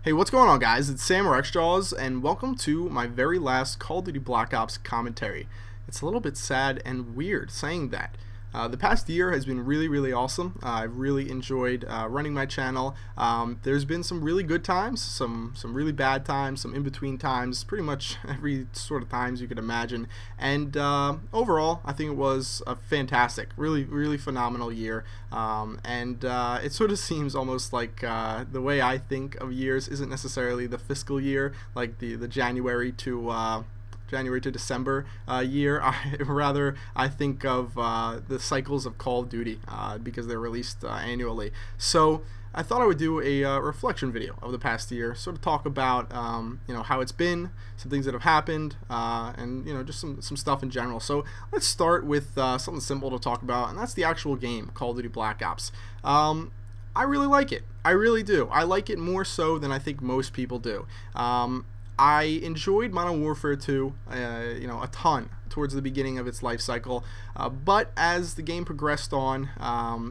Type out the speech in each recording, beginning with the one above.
Hey, what's going on, guys? It's Sam or xJawz, and welcome to my very last Call of Duty Black Ops commentary. It's a little bit sad and weird saying that. The past year has been really awesome. I've really enjoyed running my channel. There's been some really good times, some really bad times, some in-between times, pretty much every sort of times you could imagine. And overall, I think it was a fantastic, really phenomenal year. It sort of seems almost like the way I think of years isn't necessarily the fiscal year, like the January to December year. I think of the cycles of Call of Duty because they're released annually. So I thought I would do a reflection video of the past year, sort of talk about how it's been, some things that have happened, and just some stuff in general. So let's start with something simple to talk about, and that's the actual game, Call of Duty Black Ops. I really like it. I really do. I like it more so than I think most people do. I enjoyed Modern Warfare 2, a ton towards the beginning of its life cycle, but as the game progressed on,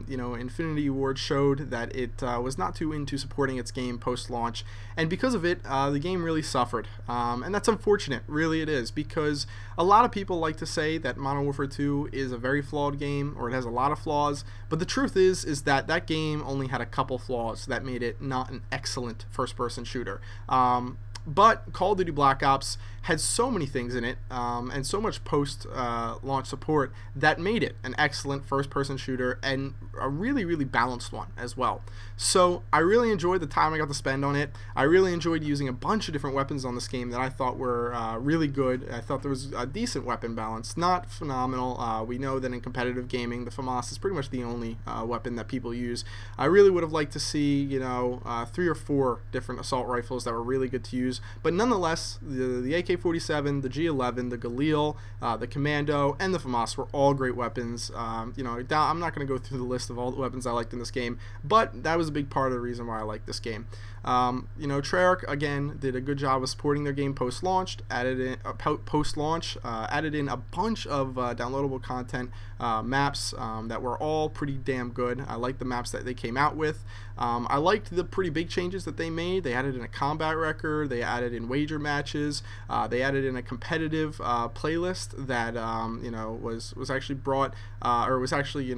Infinity Ward showed that it was not too into supporting its game post-launch, and because of it, the game really suffered, and that's unfortunate, really it is, because a lot of people like to say that Modern Warfare 2 is a very flawed game, or it has a lot of flaws, but the truth is that that game only had a couple flaws that made it not an excellent first-person shooter. But Call of Duty Black Ops had so many things in it and so much post-launch support that made it an excellent first-person shooter and a really balanced one as well. So I really enjoyed the time I got to spend on it. I really enjoyed using a bunch of different weapons on this game that I thought were really good. I thought there was a decent weapon balance, not phenomenal. We know that in competitive gaming, the FAMAS is pretty much the only weapon that people use. I really would have liked to see 3 or 4 different assault rifles that were really good to use. But nonetheless, the AK-47, the G11, the Galil, the Commando, and the FAMAS were all great weapons. I'm not going to go through the list of all the weapons I liked in this game, but that was a big part of the reason why I liked this game. Treyarch again did a good job of supporting their game post-launch, added in a bunch of downloadable content, maps that were all pretty damn good. I liked the maps that they came out with. I liked the pretty big changes that they made. They added in a combat record, they added in wager matches, they added in a competitive playlist that was actually brought or was actually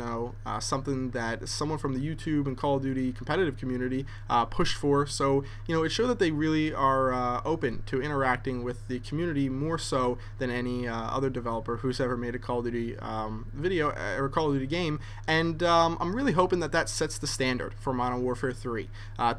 something that someone from the YouTube and Call of Duty competitive community pushed for. So it showed that they really are open to interacting with the community more so than any other developer who's ever made a Call of Duty video or Call of Duty game, and I'm really hoping that that sets the standard for Modern Warfare 3.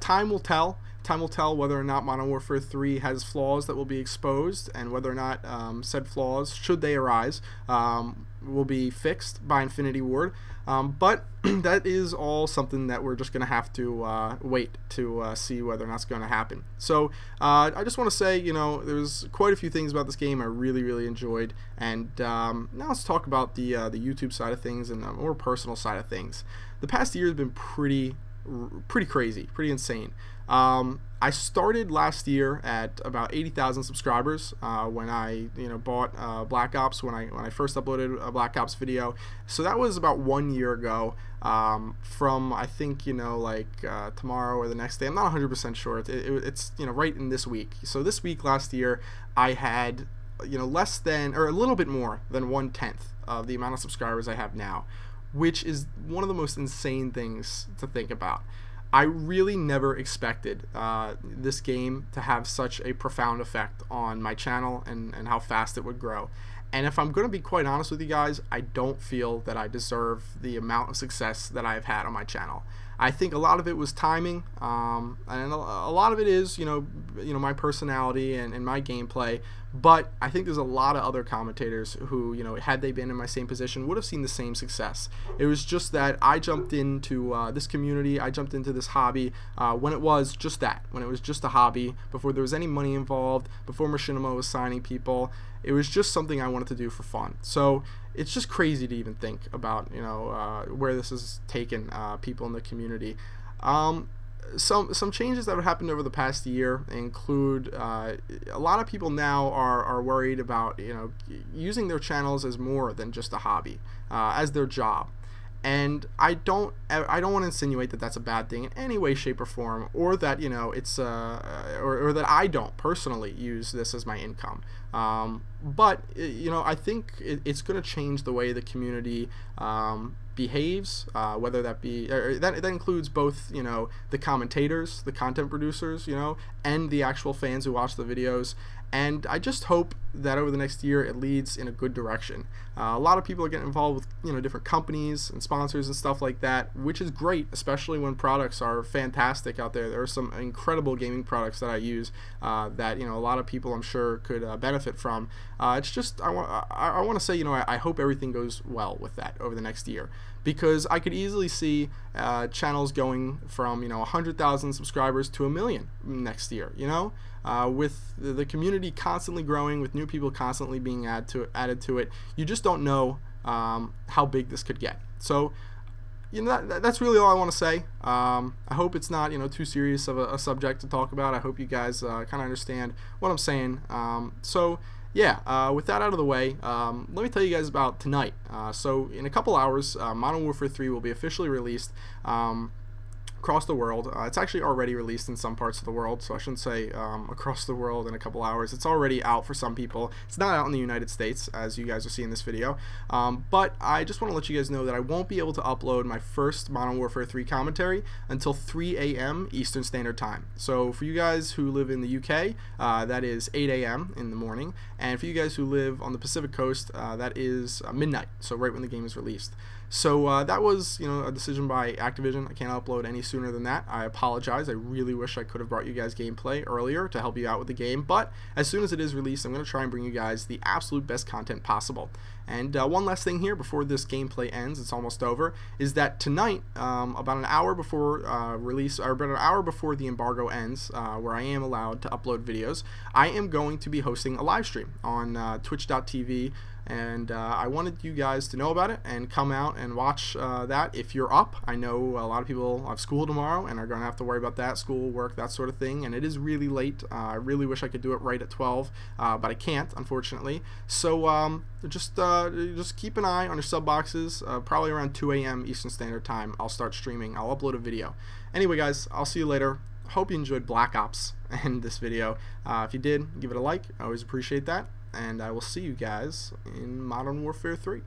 Time will tell. Time will tell whether or not Modern Warfare 3 has flaws that will be exposed, and whether or not said flaws, should they arise, will be fixed by Infinity Ward. But that is all something that we're just going to have to wait to see whether or not it's going to happen. So I just want to say, there's quite a few things about this game I really enjoyed, and now let's talk about the YouTube side of things and the more personal side of things. The past year has been pretty crazy, pretty insane. I started last year at about 80,000 subscribers when I bought Black Ops, when I first uploaded a Black Ops video. So that was about 1 year ago. From I think tomorrow or the next day, I'm not 100% sure. It's right in this week. So this week last year I had less than, or a little bit more than 1/10 of the amount of subscribers I have now, which is one of the most insane things to think about. I really never expected this game to have such a profound effect on my channel and how fast it would grow. And if I'm going to be quite honest with you guys, I don't feel that I deserve the amount of success that I've had on my channel. I think a lot of it was timing, and a lot of it is, my personality and my gameplay. But I think there's a lot of other commentators who, had they been in my same position, would have seen the same success. It was just that I jumped into this community, I jumped into this hobby when it was just that, when it was just a hobby, before there was any money involved, before Machinima was signing people. It was just something I wanted to do for fun. So it's just crazy to even think about, where this has taken people in the community. Some changes that have happened over the past year include a lot of people now are worried about using their channels as more than just a hobby, as their job. And I don't want to insinuate that that's a bad thing in any way, shape, or form, or that, you know, it's or that I don't personally use this as my income. But you know, I think it's going to change the way the community behaves, whether that be that includes both, you know, the commentators, the content producers, you know, and the actual fans who watch the videos. And I just hope that over the next year it leads in a good direction. A lot of people are getting involved with, you know, different companies and sponsors and stuff like that, which is great, especially when products are fantastic out there. There are some incredible gaming products that I use that, you know, a lot of people I'm sure could benefit from. It's just I want to say, you know, I hope everything goes well with that over the next year, because I could easily see channels going from, you know, 100,000 subscribers to 1 million next year, you know, with the community constantly growing, with new people constantly being added to it. You just don't know how big this could get. So, you know, that's really all I want to say. I hope it's not, you know, too serious of a subject to talk about. I hope you guys kind of understand what I'm saying. So yeah, with that out of the way, let me tell you guys about tonight. So in a couple hours, Modern Warfare 3 will be officially released across the world. It's actually already released in some parts of the world, so I shouldn't say across the world in a couple hours. It's already out for some people. It's not out in the United States, as you guys are seeing this video. But I just want to let you guys know that I won't be able to upload my first Modern Warfare 3 commentary until 3 a.m. Eastern Standard Time. So for you guys who live in the UK, that is 8 a.m. in the morning. And for you guys who live on the Pacific Coast, that is midnight, so right when the game is released. So that was, you know, a decision by Activision. I can't upload any sooner than that. I apologize. I really wish I could have brought you guys gameplay earlier to help you out with the game. But as soon as it is released, I'm going to try and bring you guys the absolute best content possible. And one last thing here before this gameplay ends, it's almost over, is that tonight, about an hour before release, or about an hour before the embargo ends, where I am allowed to upload videos, I am going to be hosting a live stream on twitch.tv. And I wanted you guys to know about it and come out and watch that if you're up. I know a lot of people have school tomorrow and are going to have to worry about that, school, work, that sort of thing, and it is really late. I really wish I could do it right at 12, but I can't, unfortunately. So just keep an eye on your sub boxes. Probably around 2 a.m. Eastern Standard Time, I'll start streaming. I'll upload a video. Anyway, guys, I'll see you later. Hope you enjoyed Black Ops and this video. If you did, give it a like. I always appreciate that. And I will see you guys in Modern Warfare 3.